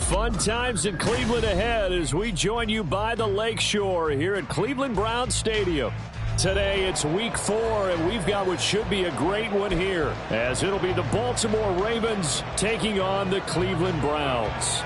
Fun times in Cleveland ahead as we join you by the Lakeshore here at Cleveland Browns Stadium. Today it's week 4, and we've got what should be a great one here, as it'll be the Baltimore Ravens taking on the Cleveland Browns.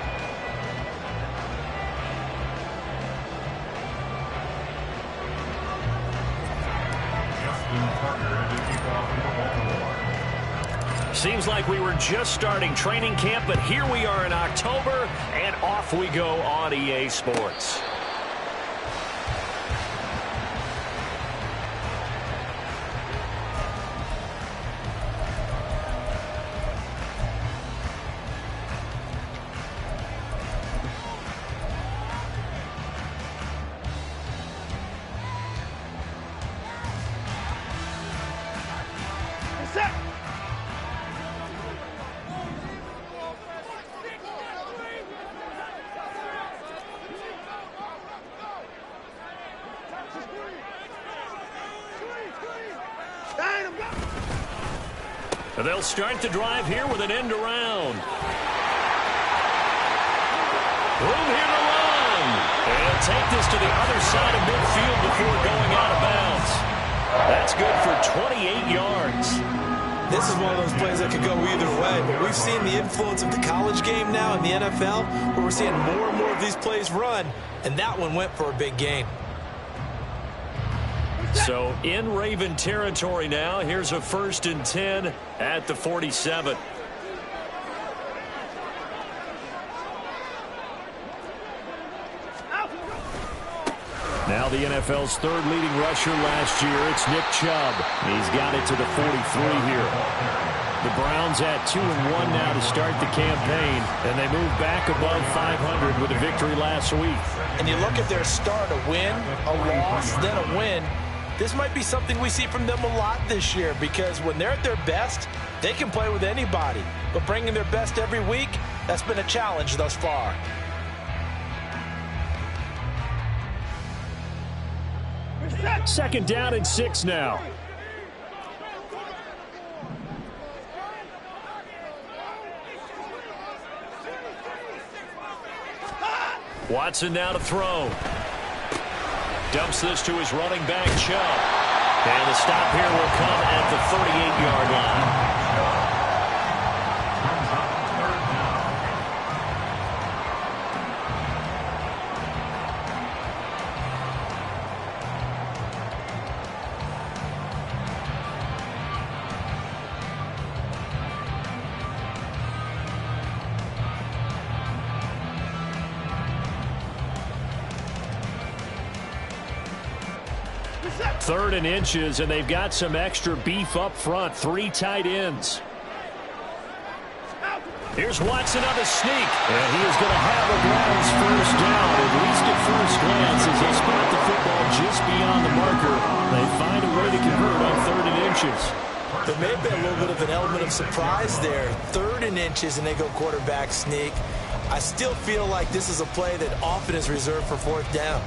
Seems like we were just starting training camp, but here we are in October, and off we go on EA Sports. They'll start the drive here with an end around. Room here to run. And take this to the other side of midfield before going out of bounds. That's good for 28 yards. This is one of those plays that could go either way, but we've seen the influence of the college game now in the NFL, where we're seeing more and more of these plays run, and that one went for a big gain. So in Raven territory now, here's a 1st and 10 at the 47. Now the NFL's 3rd leading rusher last year, it's Nick Chubb. He's got it to the 43 here. The Browns at 2-1 now to start the campaign, and they move back above 500 with a victory last week. And you look at their start, a win, a loss, then a win. This might be something we see from them a lot this year, because when they're at their best, they can play with anybody. But bringing their best every week, that's been a challenge thus far. Second down and 6 now. Watson now to throw. Dumps this to his running back, Chubb. And the stop here will come at the 38-yard line. Third and inches, and they've got some extra beef up front. 3 tight ends. Here's Watson on the sneak, and he is going to have a Browns first down, at least at first glance, as they spot the football just beyond the marker. They find a way to convert on 3rd and inches. There may have been a little bit of an element of surprise there. 3rd and inches, and they go quarterback sneak. I still feel like this is a play that often is reserved for 4th down.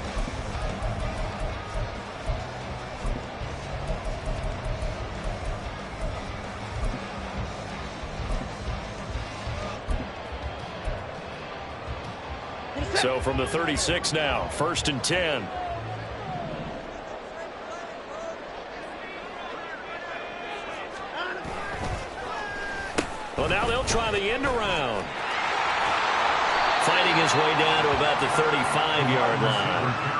So from the 36 now, 1st and 10. Well, now they'll try the end around. Fighting his way down to about the 35-yard line.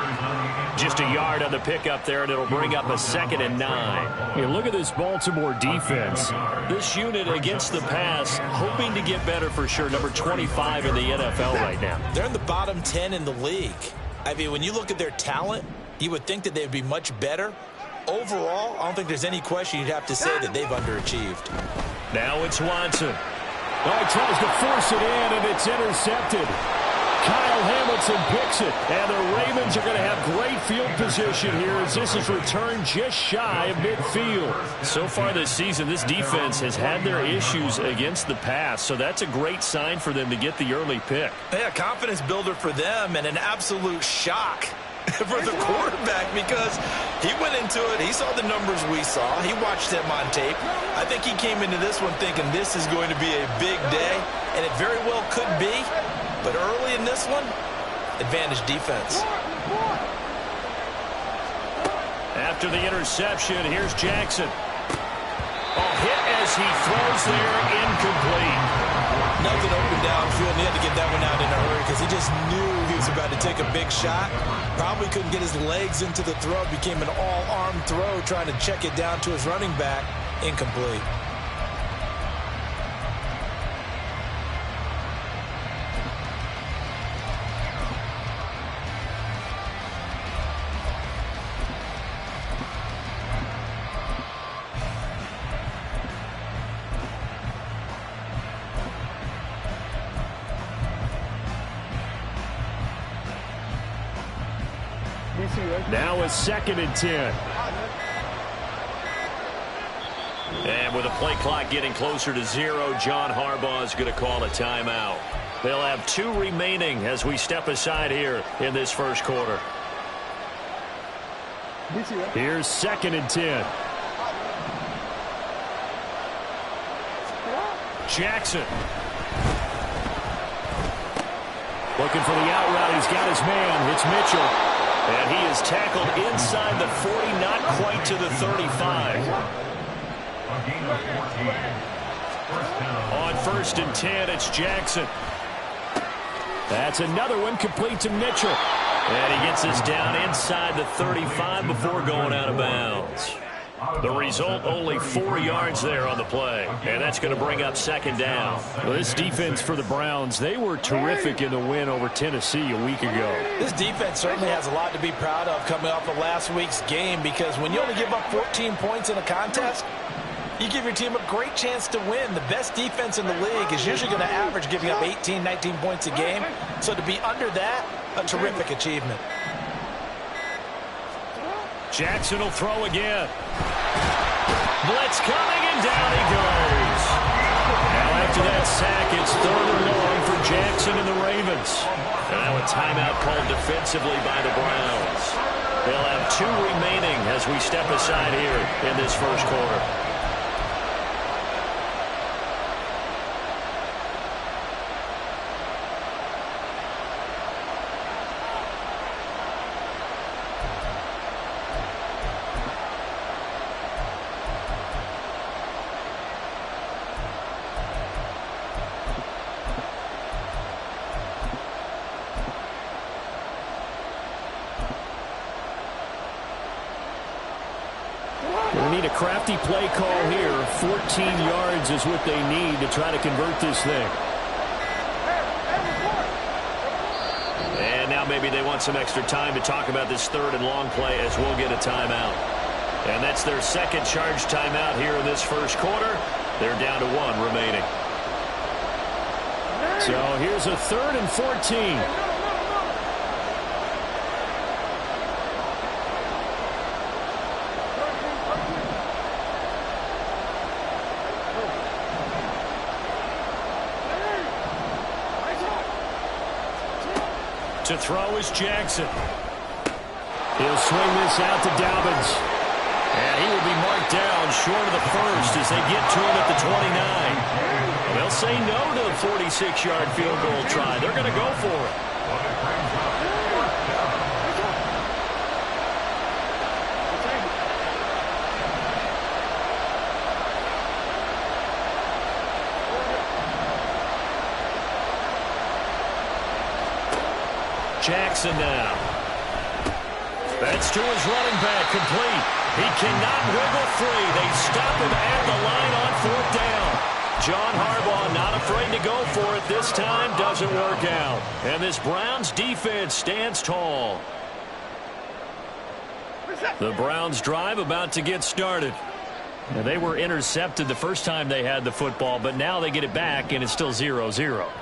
Just a yard on the pickup there, and it'll bring up a 2nd and 9. You look at this Baltimore defense. This unit against the pass, hoping to get better for sure. Number 25 in the NFL right now. They're in the bottom 10 in the league. I mean, when you look at their talent, you would think that they'd be much better. Overall, I don't think there's any question you'd have to say that they've underachieved. Now it's Watson. Oh, he tries to force it in, and it's intercepted. Kyle Hamilton picks it, and the Ravens are going to have great field position here as this is returned just shy of midfield. So far this season, this defense has had their issues against the pass, so that's a great sign for them to get the early pick. Yeah, confidence builder for them, and an absolute shock for the quarterback, because he went into it, he saw the numbers we saw, he watched them on tape. I think he came into this one thinking this is going to be a big day, and it very well could be. But early in this one, advantage defense. After the interception, here's Jackson. Hit as he throws there, incomplete. Nothing open downfield, and he had to get that one out in a hurry because he just knew he was about to take a big shot. Probably couldn't get his legs into the throw. Became an all-arm throw, trying to check it down to his running back. Incomplete. Now it's 2nd and 10. And with a play clock getting closer to 0, John Harbaugh is going to call a timeout. They'll have 2 remaining as we step aside here in this first quarter. Here's 2nd and 10. Jackson. Looking for the out route. He's got his man. It's Mitchell. And he is tackled inside the 40, not quite to the 35. On 1st and 10, it's Jackson. That's another one complete to Mitchell. And he gets us down inside the 35 before going out of bounds. The result, only 4 yards there on the play. And that's going to bring up 2nd down. Well, this defense for the Browns, they were terrific in the win over Tennessee a week ago. This defense certainly has a lot to be proud of coming off of last week's game, because when you only give up 14 points in a contest, you give your team a great chance to win. The best defense in the league is usually going to average giving up 18, 19 points a game. So to be under that, a terrific achievement. Jackson will throw again. Blitz coming, and down he goes. Now after that sack, it's 3rd and long for Jackson and the Ravens. Now a timeout called defensively by the Browns. They'll have 2 remaining as we step aside here in this first quarter. We need a crafty play call here. 14 yards is what they need to try to convert this thing. And now maybe they want some extra time to talk about this 3rd and long play, as we'll get a timeout. And that's their 2nd charge timeout here in this first quarter. They're down to 1 remaining. So here's a 3rd and 14. To throw is Jackson. He'll swing this out to Dobbins. And he will be marked down short of the 1st as they get to him at the 29. They'll say no to the 46-yard field goal try. They're going to go for it. Jackson now. That's to his running back, complete. He cannot wiggle free. They stop him at the line on 4th down. John Harbaugh not afraid to go for it this time. Doesn't work out. And this Browns defense stands tall. The Browns drive about to get started. Now, they were intercepted the first time they had the football, but now they get it back, and it's still 0-0.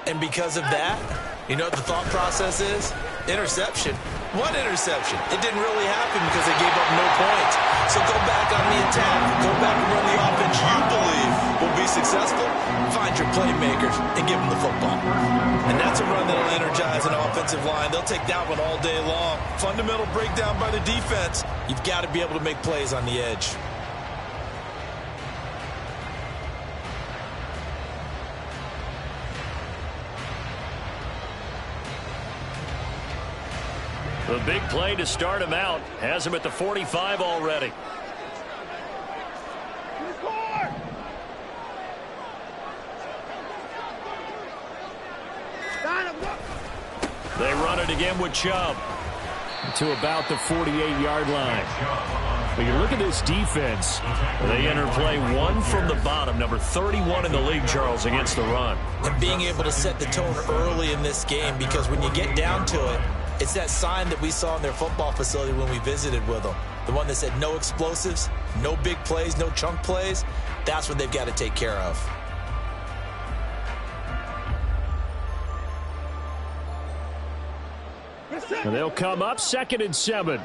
And because of that, you know what the thought process is? Interception. What interception? It didn't really happen because they gave up no points. So go back on the attack. Go back and run the offense you believe will be successful. Find your playmakers and give them the football. And that's a run that'll energize an offensive line. They'll take that one all day long. Fundamental breakdown by the defense. You've got to be able to make plays on the edge. The big play to start him out has him at the 45 already. They run it again with Chubb to about the 48-yard line. But you look at this defense. They enter play one from the bottom, number 31 in the league, Charles, against the run. And being able to set the tone early in this game, because when you get down to it, it's that sign that we saw in their football facility when we visited with them. The one that said no explosives, no big plays, no chunk plays. That's what they've got to take care of. And they'll come up 2nd and 7.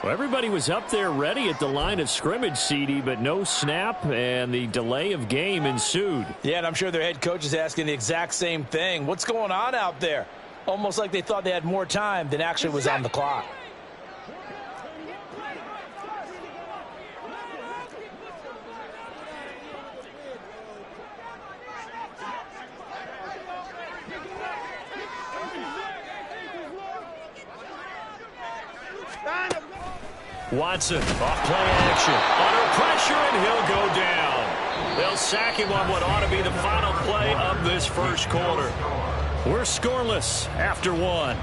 Well, everybody was up there ready at the line of scrimmage, CD, but no snap, and the delay of game ensued. Yeah, and I'm sure their head coach is asking the exact same thing. What's going on out there? Almost like they thought they had more time than actually was on the clock. Watson, off play action, under pressure, and he'll go down. They'll sack him on what ought to be the final play of this first quarter. We're scoreless after one.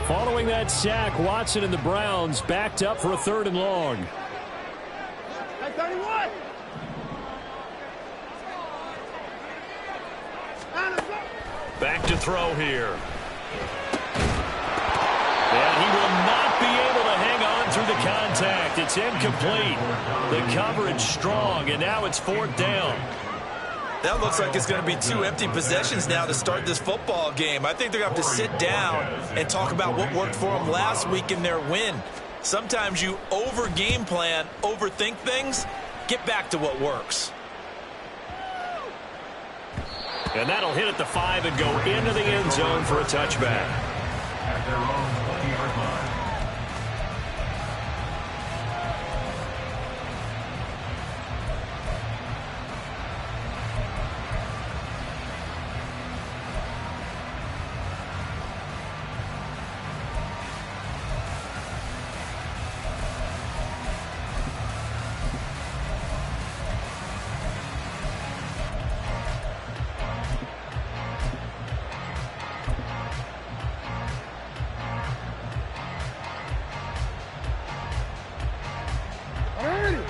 Following that sack, Watson and the Browns backed up for a 3rd and long. Back to throw here. And he will not be able to hang on through the contact. It's incomplete. The coverage strong, and now it's 4th down. That looks like it's going to be 2 empty possessions now to start this football game. I think they're going to have to sit down and talk about what worked for them last week in their win. Sometimes you over-game plan, overthink things, get back to what works. And that'll hit at the 5 and go into the end zone for a touchback. At their own 20-yard line.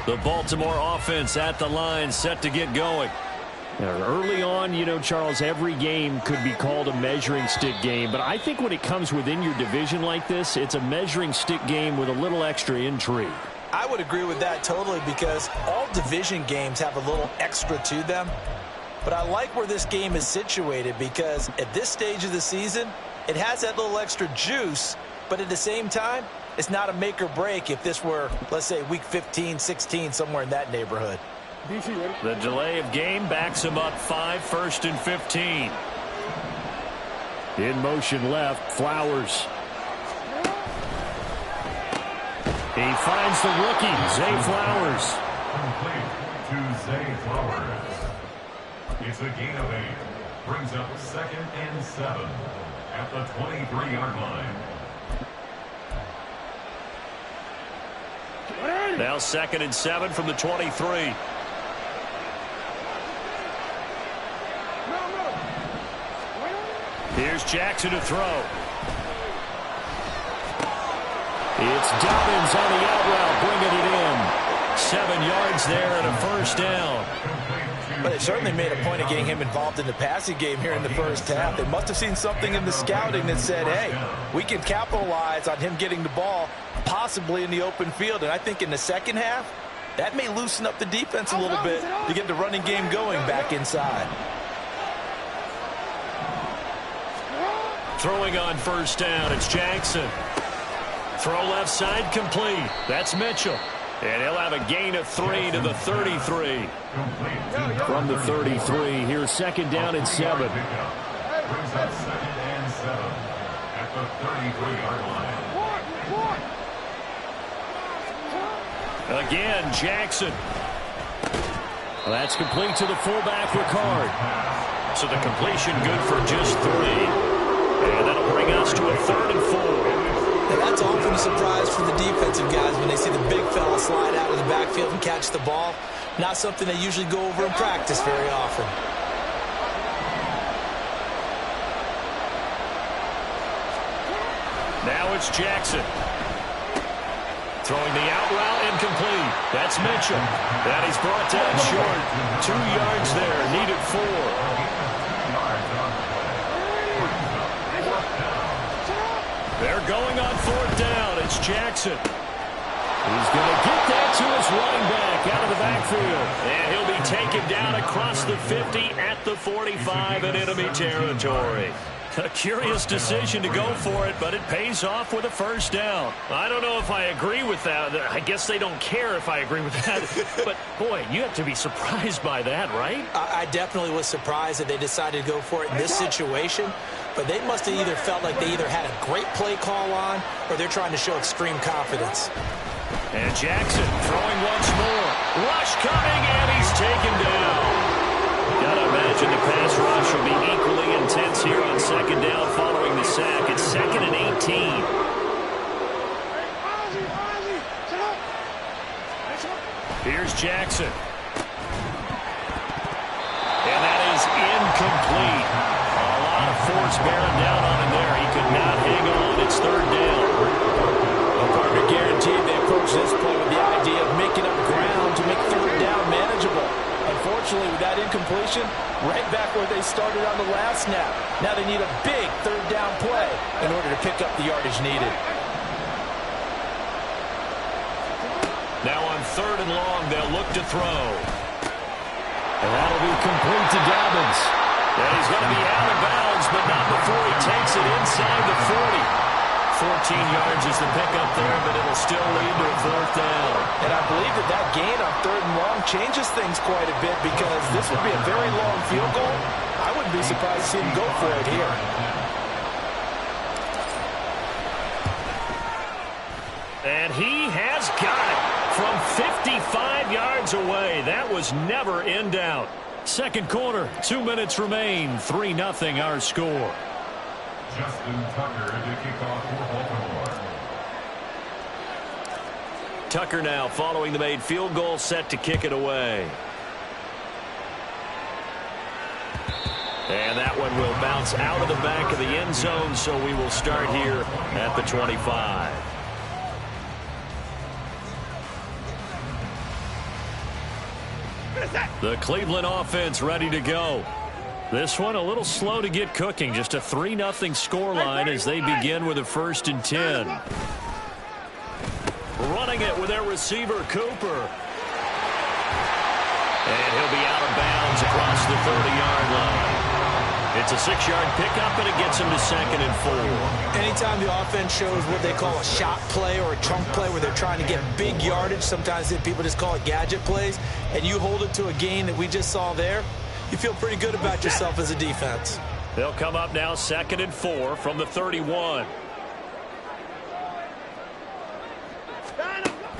The Baltimore offense at the line, set to get going. Now, early on, you know, Charles, every game could be called a measuring stick game. But I think when it comes within your division like this, it's a measuring stick game with a little extra intrigue. I would agree with that totally, because all division games have a little extra to them. But I like where this game is situated, because at this stage of the season, it has that little extra juice. But at the same time, it's not a make or break if this were, let's say, week 15, 16, somewhere in that neighborhood. The delay of game backs him up 5, 1st and 15. In motion left, Flowers. He finds the rookie, Zay Flowers. Complete to Zay Flowers. It's a gain of 8. Brings up 2nd and 7 at the 23-yard line. Now 2nd and 7 from the 23. Here's Jackson to throw. It's Dobbins on the out route, bringing it in. 7 yards there and a 1st down. But they certainly made a point of getting him involved in the passing game here in the first half. They must have seen something in the scouting that said, hey, we can capitalize on him getting the ball possibly in the open field. And I think in the second half, that may loosen up the defense a little bit to get the running game going back inside. Throwing on 1st down, it's Jackson. Throw left side complete. That's Mitchell. And he'll have a gain of 3 to the 33. From the 33, here's second down and 7. Brings up second and 7 at the 33-yard line. Again, Jackson. Well, that's complete to the fullback, Ricard. So the completion good for just 3. And that'll bring us to a 3rd and 4. Now that's often a surprise for the defensive guys when they see the big fella slide out of the backfield and catch the ball. Not something they usually go over in practice very often. Now it's Jackson. Throwing the out route incomplete. That's Mitchell. That he's brought down short. 2 yards there. Needed 4. They're going on 4th down. It's Jackson. He's going to get that to his running back out of the backfield. And he'll be taken down across the 50 at the 45 in enemy territory. A curious decision to go for it, but it pays off with a 1st down. I don't know if I agree with that. I guess they don't care if I agree with that. But, boy, you have to be surprised by that, right? I definitely was surprised that they decided to go for it in this situation. But they must have either felt like they either had a great play call on or they're trying to show extreme confidence. And Jackson throwing once more. Rush coming, and he's taken down. Gotta imagine the pass rush will be equally intense here on 2nd down following the sack. It's 2nd and 18. Here's Jackson. And that is incomplete. A lot of force bearing down on him there. He could not hang on. It's 3rd down. Well, partner, guaranteed they approach this play with the idea of making up ground to make 3rd down manageable. Unfortunately, with that incompletion, right back where they started on the last snap. Now they need a big 3rd down play in order to pick up the yardage needed. Now on 3rd and long, they'll look to throw. And that'll be complete to Dobbins. And he's going to be out of bounds, but not before he takes it inside the 40. 14 yards is the pickup there, but it'll still lead to a 4th down. And I believe that gain on 3rd and long changes things quite a bit because this would be a very long field goal. I wouldn't be surprised to see him go for it here. And he has got it from 55 yards away. That was never in doubt. 2nd quarter, 2 minutes remain. 3-0 our score. Justin Tucker to kick off for Baltimore. Tucker now following the made field goal, set to kick it away. And that one will bounce out of the back of the end zone, so we will start here at the 25. The Cleveland offense ready to go. This one a little slow to get cooking. Just a 3-0 scoreline as they begin with a 1st and 10. Running it with their receiver, Cooper. And he'll be out of bounds across the 30-yard line. It's a 6-yard pickup, and it gets him to 2nd and 4. Anytime the offense shows what they call a shot play or a chunk play where they're trying to get big yardage, sometimes people just call it gadget plays, and you hold it to a gain that we just saw there, you feel pretty good about yourself as a defense. They'll come up now 2nd and 4 from the 31.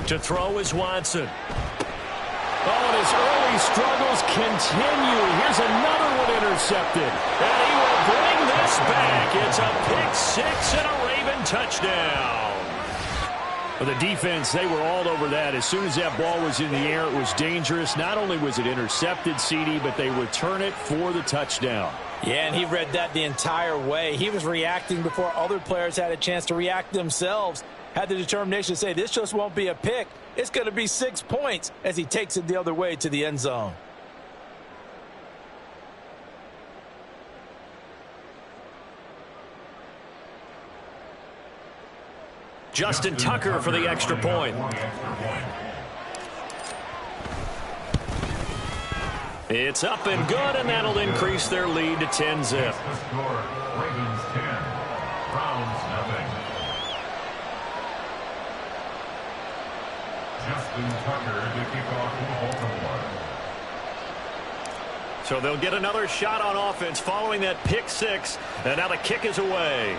To throw is Watson. Oh, and his early struggles continue. Here's another one intercepted. And he will bring this back. It's a pick 6 and a Raven touchdown. Well, the defense, they were all over that. As soon as that ball was in the air, it was dangerous. Not only was it intercepted, CD, but they return it for the touchdown. Yeah, and he read that the entire way. He was reacting before other players had a chance to react themselves. Had the determination to say, this just won't be a pick. It's going to be 6 points as he takes it the other way to the end zone. Justin Tucker for the extra point. It's up and good, and that'll increase their lead to 10-zip. to kick off for Baltimore. So they'll get another shot on offense following that pick six. And now the kick is away.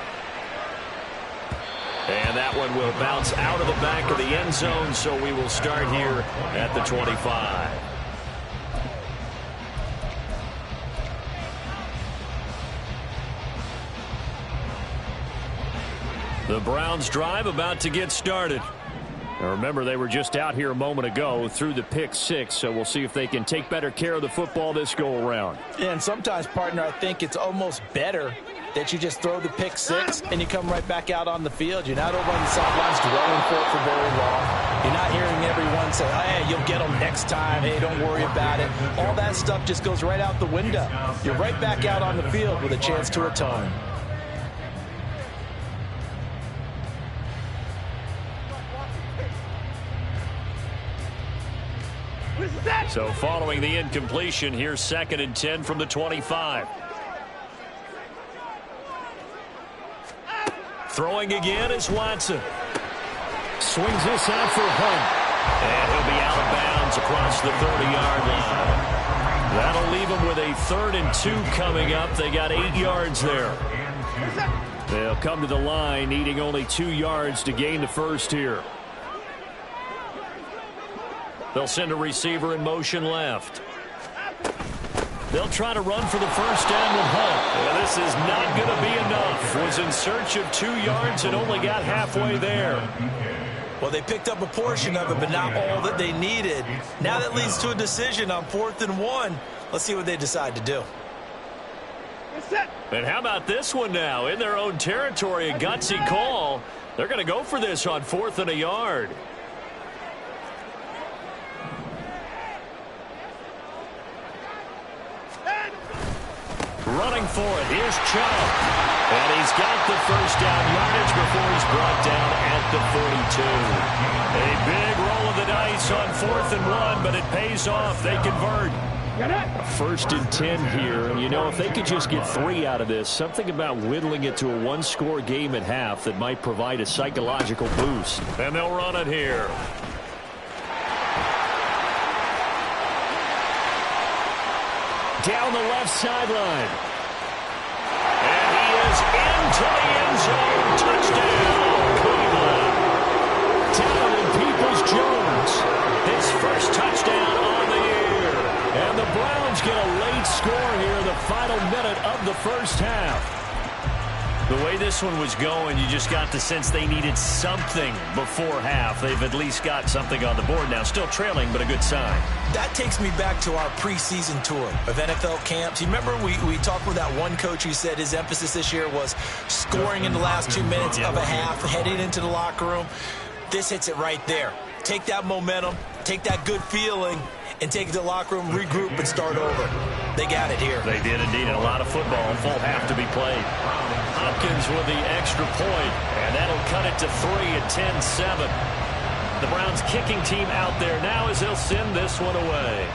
And that one will bounce out of the back of the end zone, so we will start here at the 25. The Browns drive about to get started. Now remember, they were just out here a moment ago through the pick six, so we'll see if they can take better care of the football this go around. And sometimes, partner, I think it's almost better that you just throw the pick six and you come right back out on the field. You're not over on the sidelines dwelling for very long. You're not hearing everyone say, hey, you'll get them next time. Hey, don't worry about it. All that stuff just goes right out the window. You're right back out on the field with a chance to atone. So following the incompletion, here's 2nd and 10 from the 25. Throwing again is Watson. Swings this out for Hunt. And he'll be out of bounds across the 30-yard line. That'll leave him with a 3rd and 2 coming up. They got 8 yards there. They'll come to the line needing only 2 yards to gain the first here. They'll send a receiver in motion left. They'll try to run for the first down with Hunt. Well, this is not going to be enough. Was in search of 2 yards and only got halfway there. Well, they picked up a portion of it, but not all that they needed. Now that leads to a decision on 4th and 1. Let's see what they decide to do. And how about this one now? In their own territory, a gutsy call. They're going to go for this on 4th and a yard. Running for it. Here's Chubb. And he's got the first down yardage before he's brought down at the 42. A big roll of the dice on 4th and 1, but it pays off. They convert. 1st and 10 here. And, you know, if they could just get 3 out of this, something about whittling it to a one-score game at half that might provide a psychological boost. And they'll run it here. Down the left sideline. And he is into the end zone. Touchdown, Cleveland. Down Peoples-Jones. His first touchdown on the year. And the Browns get a late score here in the final minute of the first half. The way this one was going, you just got the sense they needed something before half. They've at least got something on the board now. Still trailing, but a good sign. That takes me back to our preseason tour of NFL camps. You remember we talked with that one coach who said his emphasis this year was scoring in the last 2 minutes of a half, heading into the locker room. This hits it right there. Take that momentum, take that good feeling, and take it to the locker room, regroup, and start over. They got it here. They did indeed. A lot of football, full half to be played. Hopkins with the extra point, and that'll cut it to 3 at 10-7. The Browns kicking team out there now as they'll send this one away.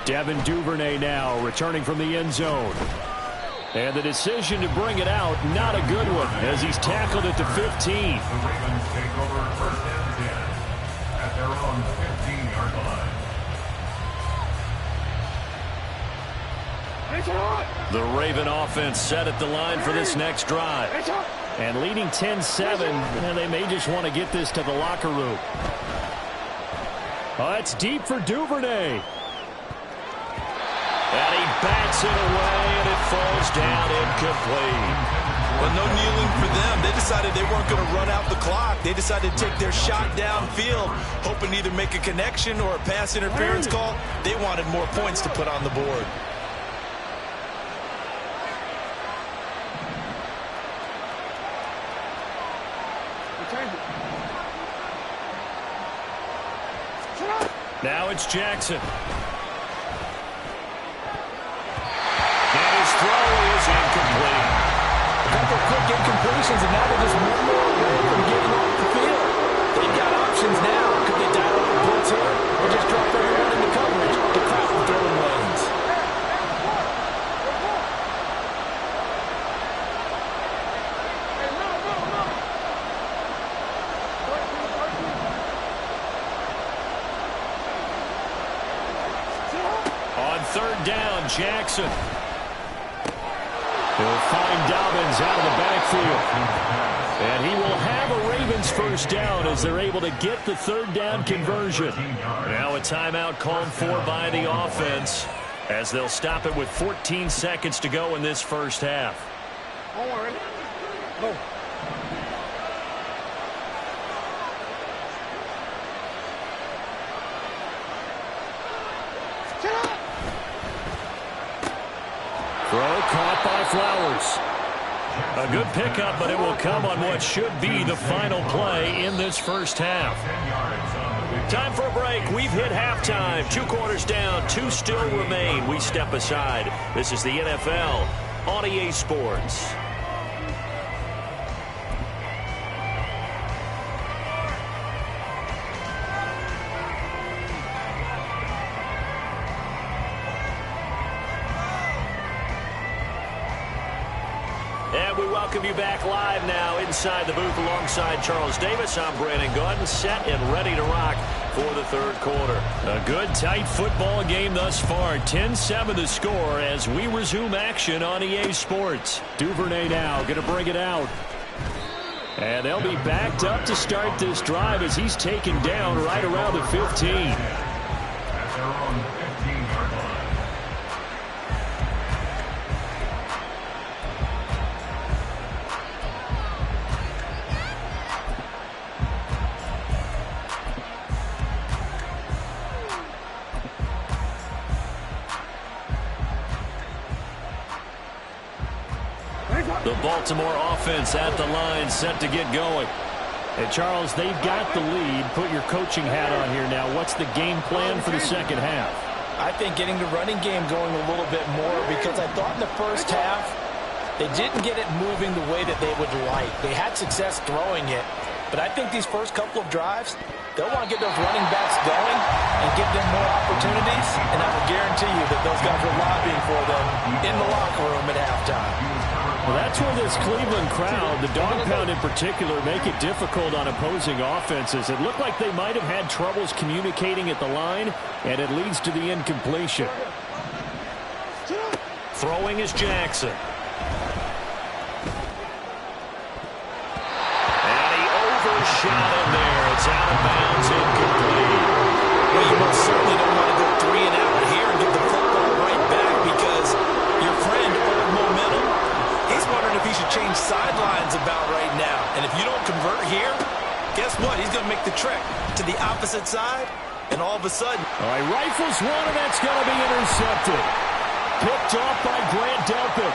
Devin Duvernay now returning from the end zone. And the decision to bring it out, not a good one, as he's tackled at the 15. The Ravens take over 1st and 10 at their own 15-yard line. The Raven offense set at the line for this next drive. And leading 10-7, and they may just want to get this to the locker room. Oh, it's deep for Duvernay. And he bats it away, and it falls down incomplete. Well, no kneeling for them. They decided they weren't going to run out the clock. They decided to take their shot downfield, hoping to either make a connection or a pass interference call. They wanted more points to put on the board. Now it's Jackson. And his throw is incomplete. A couple of quick incompletions, and now they're just one more away from getting off the field. They've got options now. Could they dial up the blitz here or just drop everyone into coverage to crack the throwing lanes? third down. Jackson. He'll find Dobbins out of the backfield. And he will have a Ravens first down as they're able to get the third down conversion. Now a timeout called for by the offense as they'll stop it with 14 seconds to go in this first half. Go. Throw caught by Flowers. A good pickup, but it will come on what should be the final play in this first half. Time for a break. We've hit halftime. 2 quarters down, 2 still remain. We step aside. This is the NFL on EA Sports. And we welcome you back live now inside the booth alongside Charles Davis. I'm Brandon Gordon, set and ready to rock for the third quarter. A good, tight football game thus far. 10-7 the score as we resume action on EA Sports. Duvernay now going to bring it out. And they'll be backed up to start this drive as he's taken down right around the 15. At their own 15-yard line. The Baltimore offense at the line, set to get going. And Charles, they've got the lead. Put your coaching hat on here now. What's the game plan for the second half? I think getting the running game going a little bit more, because I thought in the first half they didn't get it moving the way that they would like. They had success throwing it, but I think these first couple of drives, they'll want to get those running backs going and give them more opportunities, and I will guarantee you that those guys are lobbying for them in the locker room at halftime. Well, that's where this Cleveland crowd, the dog pound in particular, make it difficult on opposing offenses. It looked like they might have had troubles communicating at the line, and it leads to the incompletion. Throwing is Jackson. And he overshot him there. It's out of bounds, incomplete. Well, you most certainly don't want to go 3 and out here and get the football right back, because your friend, old momentum, he's wondering if he should change sidelines about right now. And if you don't convert here, guess what? He's going to make the trek to the opposite side, and all of a sudden... All right, rifles one, and that's going to be intercepted. Picked off by Grant Delpit.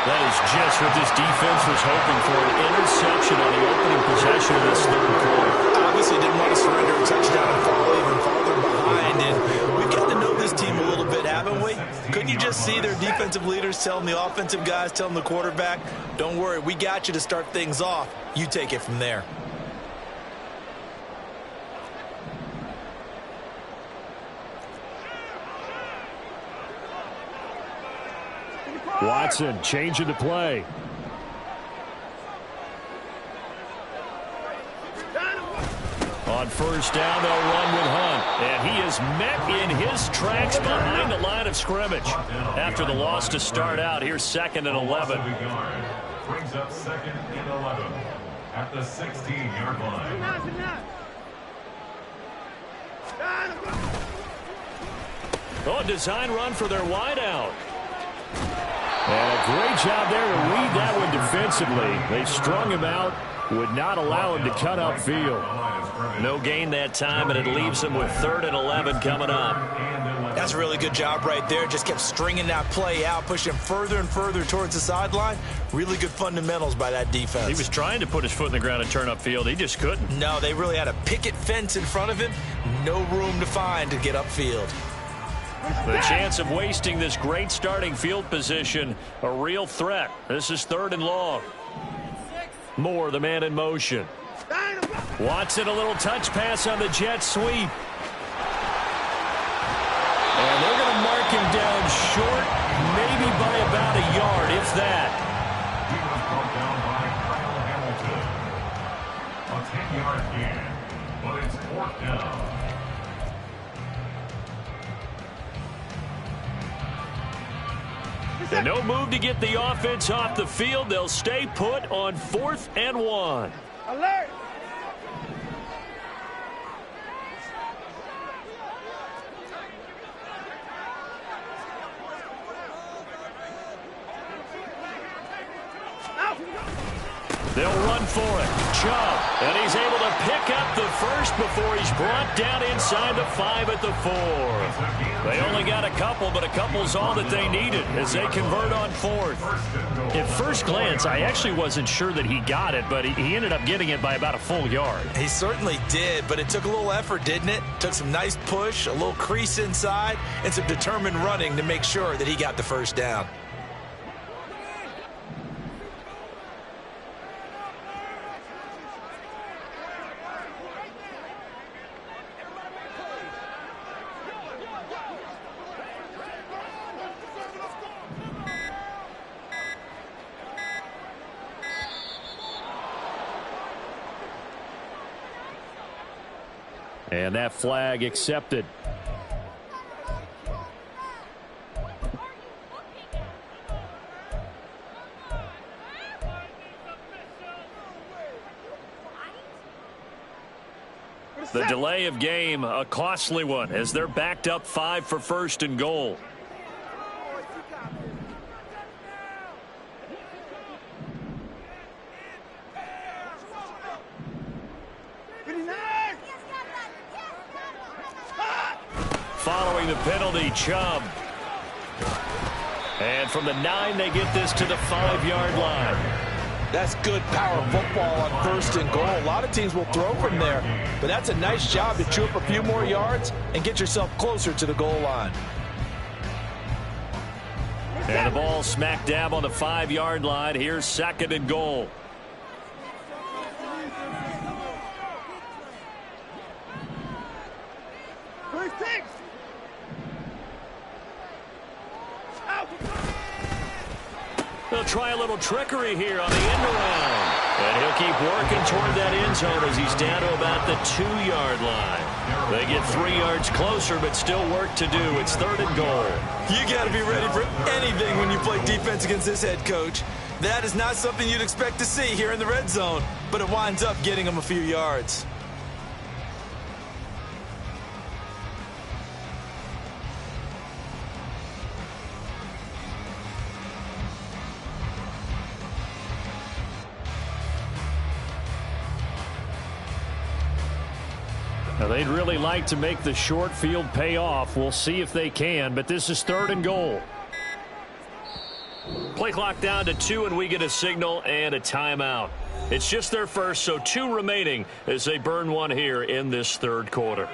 That is just what this defense was hoping for, an interception on the opening possession of this third quarter. Obviously didn't want to surrender a touchdown and fall even farther behind, and we've got to know this team a little bit, haven't we? Couldn't you just see their defensive leaders telling the offensive guys, telling the quarterback, don't worry, we got you to start things off. You take it from there. Watson changing the play. On first down, they'll run with Hunt. And he is met in his tracks behind the line of scrimmage. After the loss to start out, here's 2nd and 11. Brings up 2nd and 11 at the 16-yard line. Oh, a design run for their wideout. And a great job there to read that one defensively. They strung him out, would not allow him to cut upfield. No gain that time, and it leaves him with 3rd and 11 coming up. That's a really good job right there. Just kept stringing that play out, pushing further and further towards the sideline. Really good fundamentals by that defense. He was trying to put his foot in the ground and turn upfield. He just couldn't. No, they really had a picket fence in front of him. No room to find to get upfield. The chance of wasting this great starting field position, a real threat. This is 3rd and long. Moore, the man in motion. Watson, a little touch pass on the jet sweep. And they're going to mark him down short, maybe by about a yard, if that. He was brought down by Kyle Hamilton. A 10-yard gain, but it's 4th down. And no move to get the offense off the field. They'll stay put on 4th and 1. Alert! They'll run for it. Chubb. And he's able to pick up the first before he's brought down inside the 5 at the 4. They only got a couple, but a couple's all that they needed as they convert on 4th. At first glance, I actually wasn't sure that he got it, but he ended up getting it by about a full yard. He certainly did, but it took a little effort, didn't it? Took some nice push, a little crease inside, and some determined running to make sure that he got the first down. And that flag accepted. The delay of game, a costly one, as they're backed up 5 for 1st and goal. Following the penalty, Chubb. And from the 9, they get this to the 5-yard line. That's good power football on 1st and goal. A lot of teams will throw from there, but that's a nice job to chew up a few more yards and get yourself closer to the goal line. And the ball smack dab on the 5-yard line. Here's 2nd and goal. They'll try a little trickery here on the end around. And he'll keep working toward that end zone as he's down to about the 2-yard line. They get 3 yards closer, but still work to do. It's 3rd and goal. You got to be ready for anything when you play defense against this head coach. That is not something you'd expect to see here in the red zone, but it winds up getting them a few yards. Now, they'd really like to make the short field pay off. We'll see if they can, but this is 3rd and goal. Play clock down to 2, and we get a signal and a timeout. It's just their first, so 2 remaining as they burn one here in this 3rd quarter.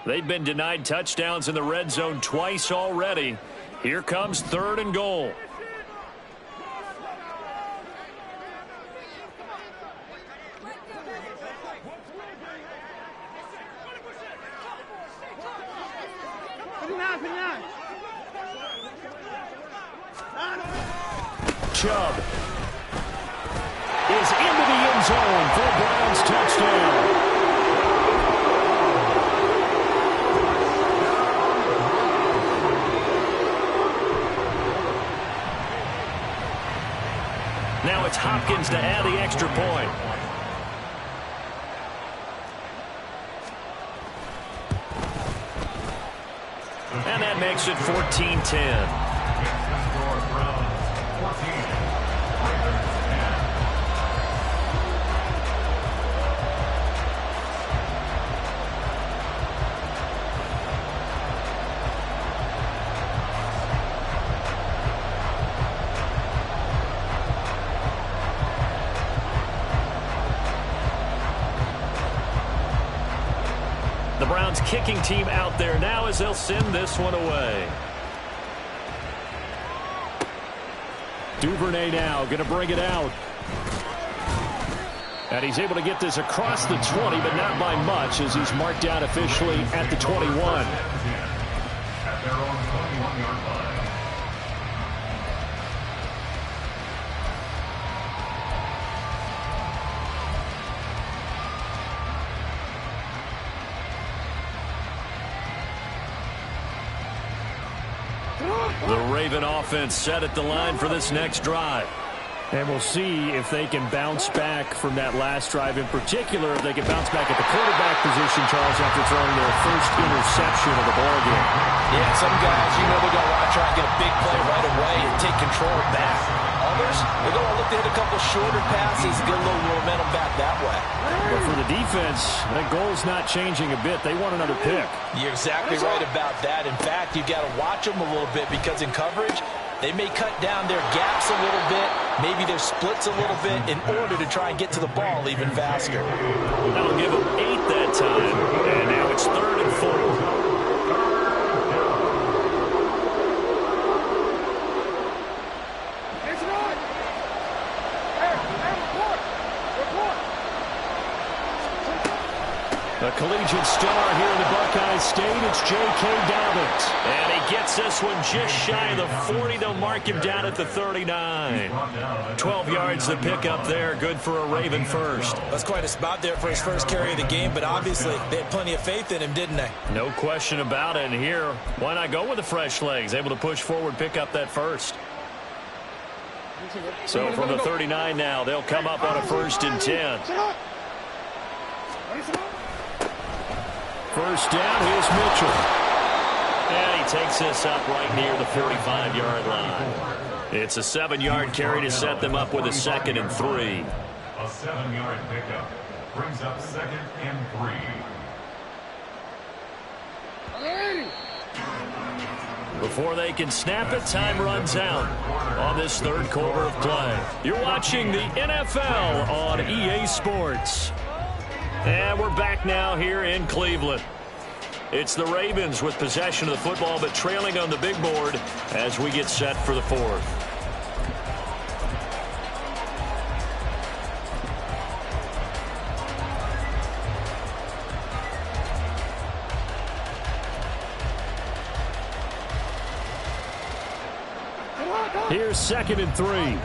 They've been denied touchdowns in the red zone twice already. Here comes 3rd and goal. Chubb is into the end zone for a Browns touchdown. Now it's Hopkins to add the extra point. And that makes it 14-10. The Browns kicking team out there now as they'll send this one away. Duvernay now going to bring it out. And he's able to get this across the 20, but not by much as he's marked down officially at the 21. At their own 21-yard line. The Raven offense set at the line for this next drive. And we'll see if they can bounce back from that last drive. In particular, if they can bounce back at the quarterback position, Charles, after throwing their first interception of the ball game. Yeah, some guys, they're going to want to try and get a big play right away and take control back. Others, they're going to look to hit a couple shorter passes, get a little momentum back that way. But for the defense, that goal's not changing a bit. They want another pick. You're exactly right about that. In fact, you've got to watch them a little bit because in coverage, they may cut down their gaps a little bit, maybe their splits a little bit in order to try and get to the ball even faster. That'll give them 8 that time, and now it's 3rd and 4. A collegiate star here in the Buckeye State, it's J.K. Dobbins. And he gets this one just shy of the 40. They'll mark him down at the 39. 12 yards to pick up there. Good for a Raven first. That's quite a spot there for his first carry of the game, but obviously they had plenty of faith in him, didn't they? No question about it. And here, why not go with the fresh legs? Able to push forward, pick up that first. So from the 39 now, they'll come up on a 1st and 10. First down, here's Mitchell. And he takes this up right near the 45-yard line. It's a 7-yard carry to set them up with a 2nd and 3. A 7-yard pickup brings up 2nd and 3. Before they can snap it, time runs out on this 3rd quarter of play. You're watching the NFL on EA Sports. And we're back now here in Cleveland. It's the Ravens with possession of the football, but trailing on the big board as we get set for the 4th. Here's 2nd and 3.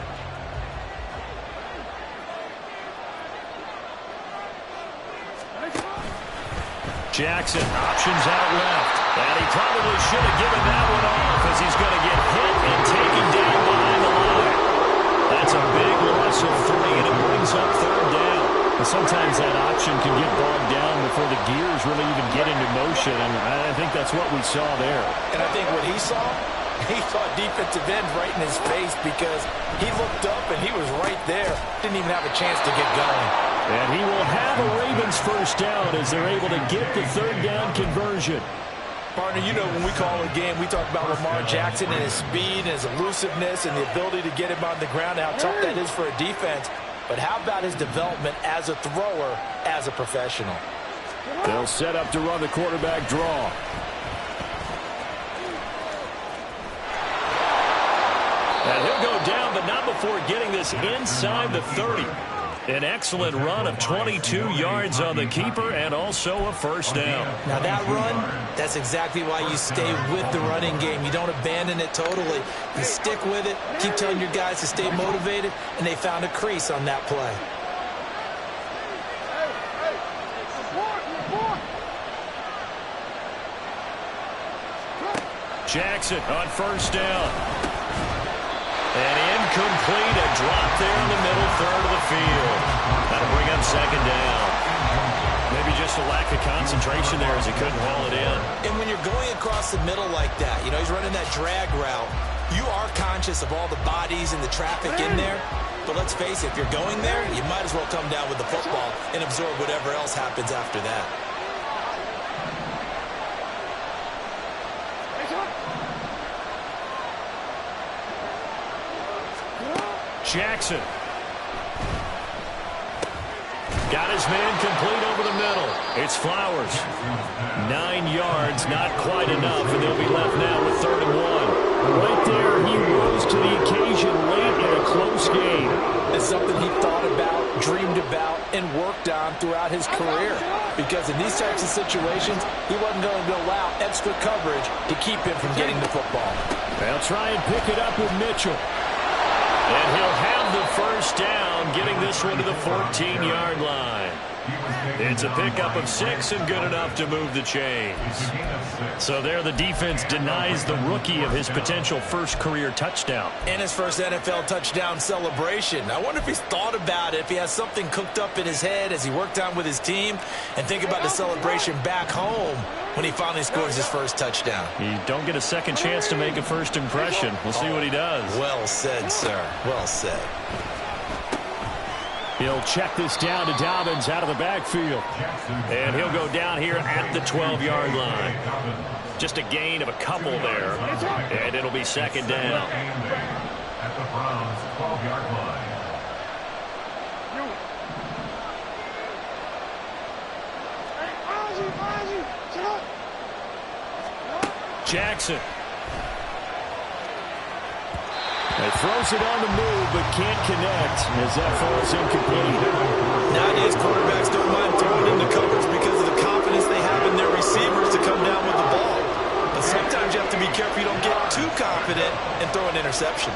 Jackson, options out left. And he probably should have given that one off as he's going to get hit and taken down behind the line. That's a big loss of 3, and it brings up 3rd down. And sometimes that option can get bogged down before the gears really even get into motion, and I think that's what we saw there. And I think what he saw defensive end right in his face because he looked up and he was right there. Didn't even have a chance to get going. And he will have a Ravens first down as they're able to get the 3rd down conversion. Partner, when we call a game, we talk about Lamar Jackson and his speed and his elusiveness and the ability to get him on the ground, how tough that is for a defense. But how about his development as a thrower, as a professional? They'll set up to run the quarterback draw. And he'll go down, but not before getting this inside the 30. An excellent run of 22 yards on the keeper and also a first down. Now that run, that's exactly why you stay with the running game. You don't abandon it totally. You stick with it, keep telling your guys to stay motivated, and they found a crease on that play. Jackson on first down. And incomplete, a drop there in the middle 3rd of the field. That'll bring up 2nd down. Maybe just a lack of concentration there as he couldn't haul it in. And when you're going across the middle like that, he's running that drag route, you are conscious of all the bodies and the traffic in there. But let's face it, if you're going there, you might as well come down with the football and absorb whatever else happens after that. Jackson. Got his man complete over the middle. It's Flowers. 9 yards, not quite enough, and they'll be left now with 3rd and 1. Right there, he rose to the occasion late in a close game. It's something he thought about, dreamed about, and worked on throughout his career. Because in these types of situations, he wasn't going to allow extra coverage to keep him from getting the football. They'll try and pick it up with Mitchell. And he'll have the first down, getting this one to the 14-yard line. It's a pickup of 6 and good enough to move the chains. So there the defense denies the rookie of his potential first career touchdown. And his first NFL touchdown celebration. I wonder if he's thought about it, if he has something cooked up in his head as he worked on with his team, and think about the celebration back home when he finally scores his first touchdown. You don't get a second chance to make a first impression. We'll see what he does. Well said, sir. Well said. He'll check this down to Dobbins out of the backfield. And he'll go down here at the 12-yard line. Just a gain of a couple there. And it'll be second down. At the Browns' 12-yard line. Jackson. He throws it on the move, but can't connect as that falls incomplete. Nowadays, quarterbacks don't mind throwing into covers because of the confidence they have in their receivers to come down with the ball. But sometimes you have to be careful you don't get too confident and throw an interception.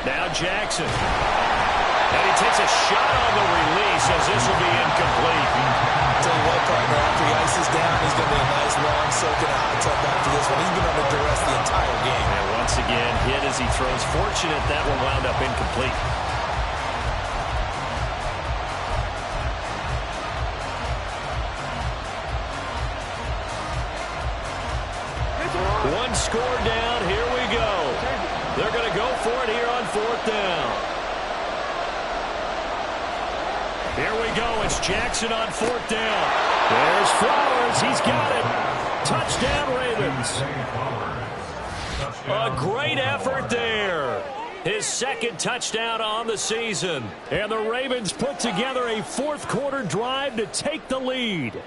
Now Jackson. And he takes a shot on the release as this will be incomplete. Tell you what, partner, after he ices down, he's going to be a nice, long, soaking hot tub after this one. He's been under duress the entire game. And once again, hit as he throws. Fortunate that one wound up incomplete. One score down. Here we go. They're going to go for it here on 4th down. Here we go. It's Jackson on 4th down. There's Flowers. He's got it. Touchdown, Ravens. A great effort there. His second touchdown on the season. And the Ravens put together a fourth-quarter drive to take the lead.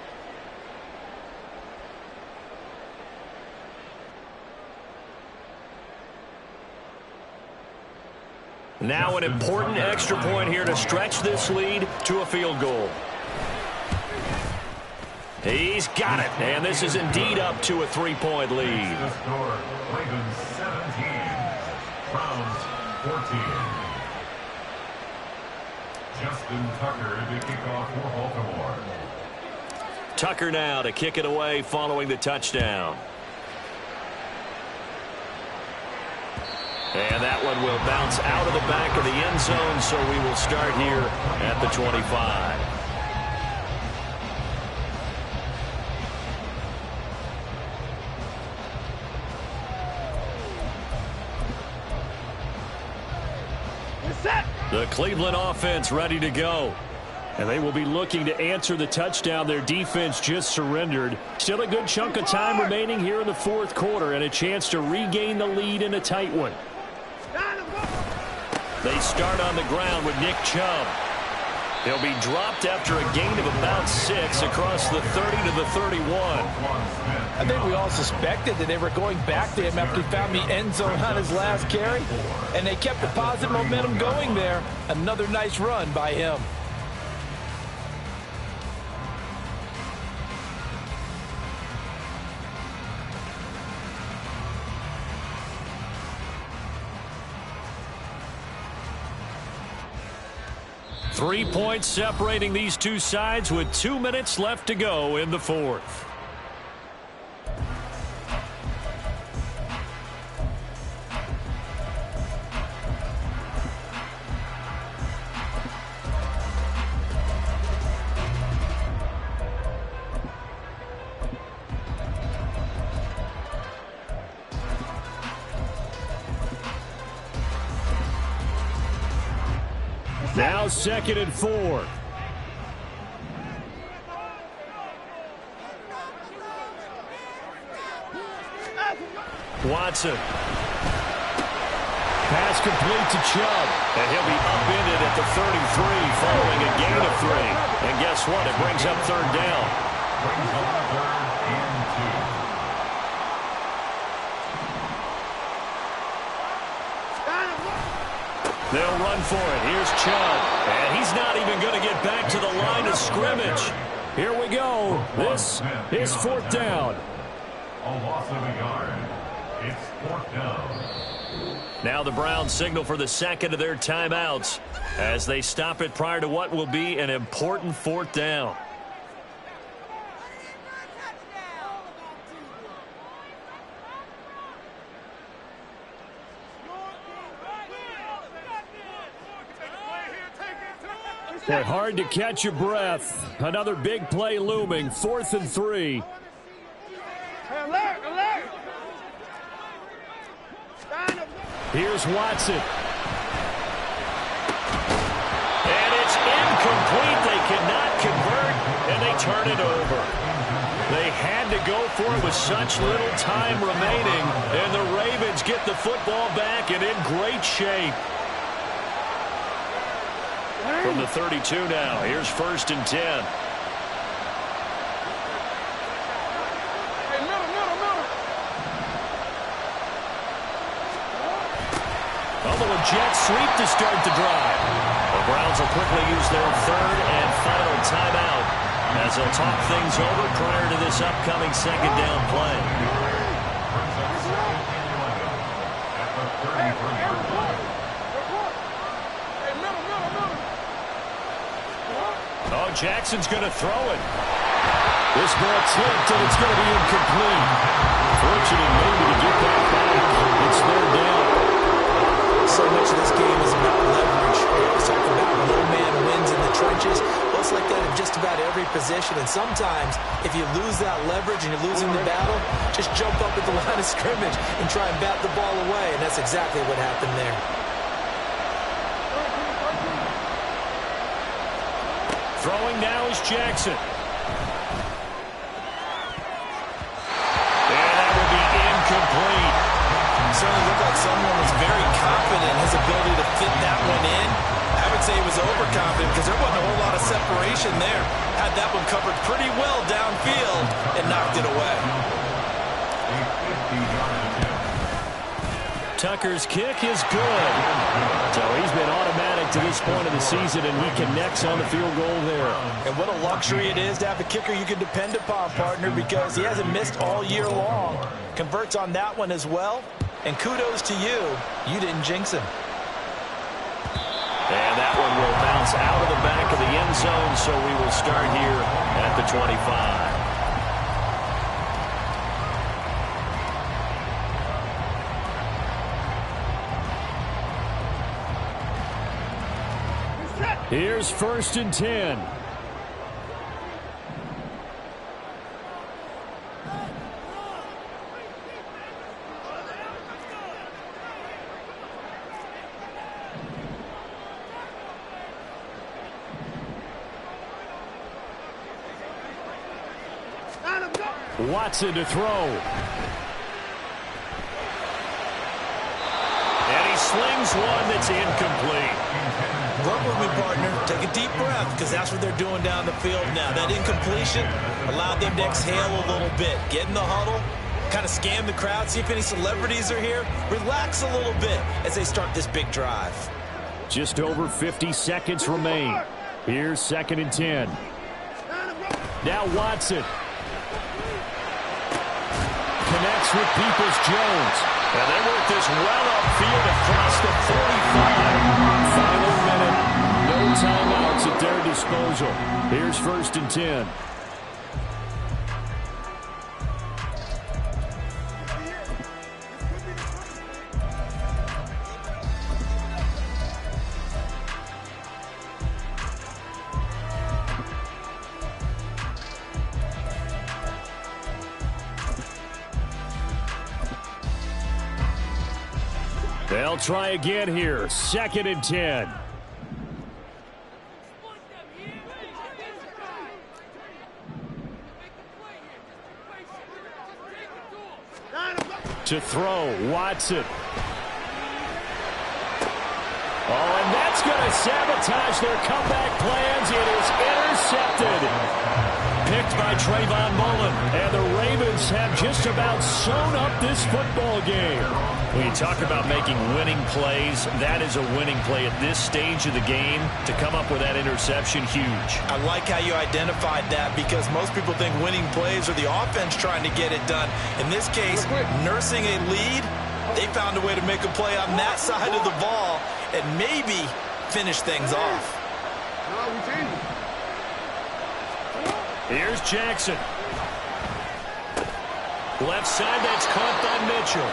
Now an important extra point here to stretch this lead to a field goal. He's got it, and this is indeed up to a 3-point lead. The score, Ravens 17, Browns 14. Justin Tucker to kick off for Baltimore. Tucker now to kick it away following the touchdown. And that one will bounce out of the back of the end zone, so we will start here at the 25. The Cleveland offense ready to go. And they will be looking to answer the touchdown their defense just surrendered. Still a good chunk of time remaining here in the fourth quarter and a chance to regain the lead in a tight one. They start on the ground with Nick Chubb. He'll be dropped after a gain of about 6 across the 30 to the 31. I think we all suspected that they were going back to him after he found the end zone on his last carry. And they kept the positive momentum going there. Another nice run by him. Three points separating these two sides with 2 minutes left to go in the fourth. Now 2nd and 4. Watson. Pass complete to Chubb. And he'll be upended at the 33 following a gain of 3. And guess what? It brings up 3rd down. Brings up 3rd and 2. They'll run for it. Here's Chubb. And he's not even going to get back to the line of scrimmage. Here we go. This is 4th down. A loss of a yard. It's 4th down. Now the Browns signal for the second of their timeouts as they stop it prior to what will be an important fourth down. Boy, hard to catch your breath. Another big play looming. 4th and 3. Here's Watson. And it's incomplete. They cannot convert, and they turn it over. They had to go for it with such little time remaining, and the Ravens get the football back and in great shape. From the 32 now, here's 1st and 10. A jet sweep to start the drive. The Browns will quickly use their 3rd and final timeout as they'll talk things over prior to this upcoming 2nd down play. Oh, Jackson's going to throw it. This ball tipped, and it's going to be incomplete. Fortunate maybe to get that back. It's third down. So much of this game is about leverage. We always talk about no man wins in the trenches. Well, it's like that in just about every position. And sometimes, if you lose that leverage and you're losing the battle, just jump up at the line of scrimmage and try and bat the ball away. And that's exactly what happened there. Throwing now is Jackson. And that will be incomplete. Certainly looked like someone was very confident in his ability to fit that one in. I would say he was overconfident because there wasn't a whole lot of separation there. Had that one covered pretty well downfield and knocked it away. Tucker's kick is good. So he's been automatic to this point of the season, and he connects on the field goal there. And what a luxury it is to have a kicker you can depend upon, partner, because he hasn't missed all year long. Converts on that one as well. And kudos to you. You didn't jinx him. And that one will bounce out of the back of the end zone, so we will start here at the 25. Here's 1st and 10. Watson to throw. And he slings one that's incomplete. Work with me, partner. Take a deep breath, because that's what they're doing down the field now. That incompletion allowed them to exhale a little bit. Get in the huddle, kind of scan the crowd, see if any celebrities are here. Relax a little bit as they start this big drive. Just over 50 seconds remain. Here's 2nd and 10. Now Watson. Connects with Peoples-Jones. And they work this well upfield across the 45. Final minute. No timeouts at their disposal. Here's 1st and 10. They'll try again here. 2nd and 10. To throw, Watson. Oh, and that's going to sabotage their comeback plans. It is intercepted. Picked by Trayvon Mullen. And the Ravens have just about sewn up this football game. When you talk about making winning plays, that is a winning play at this stage of the game. To come up with that interception, huge. I like how you identified that, because most people think winning plays are the offense trying to get it done. In this case, nursing a lead They found a way to make a play on that side of the ball and maybe finish things off. Here's Jackson. Left side, that's caught by Mitchell.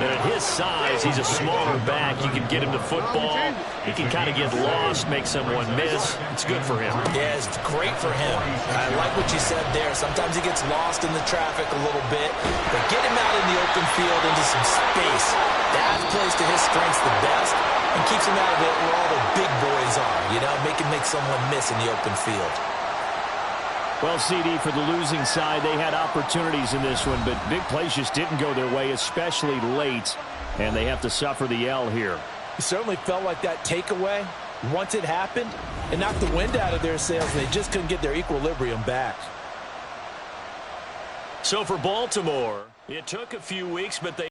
And at his size, he's a smaller back. You can get him to football. He can kind of get lost, make someone miss. It's good for him. Yeah, it's great for him. I like what you said there. Sometimes he gets lost in the traffic a little bit, but get him out in the open field into some space. That plays to his strengths the best and keeps him out of it where all the big boys are, you know, make someone miss in the open field. Well, CD, for the losing side, they had opportunities in this one, but big plays just didn't go their way, especially late, and they have to suffer the L here. It certainly felt like that takeaway, once it happened, it knocked the wind out of their sails, and they just couldn't get their equilibrium back. So for Baltimore, it took a few weeks, but they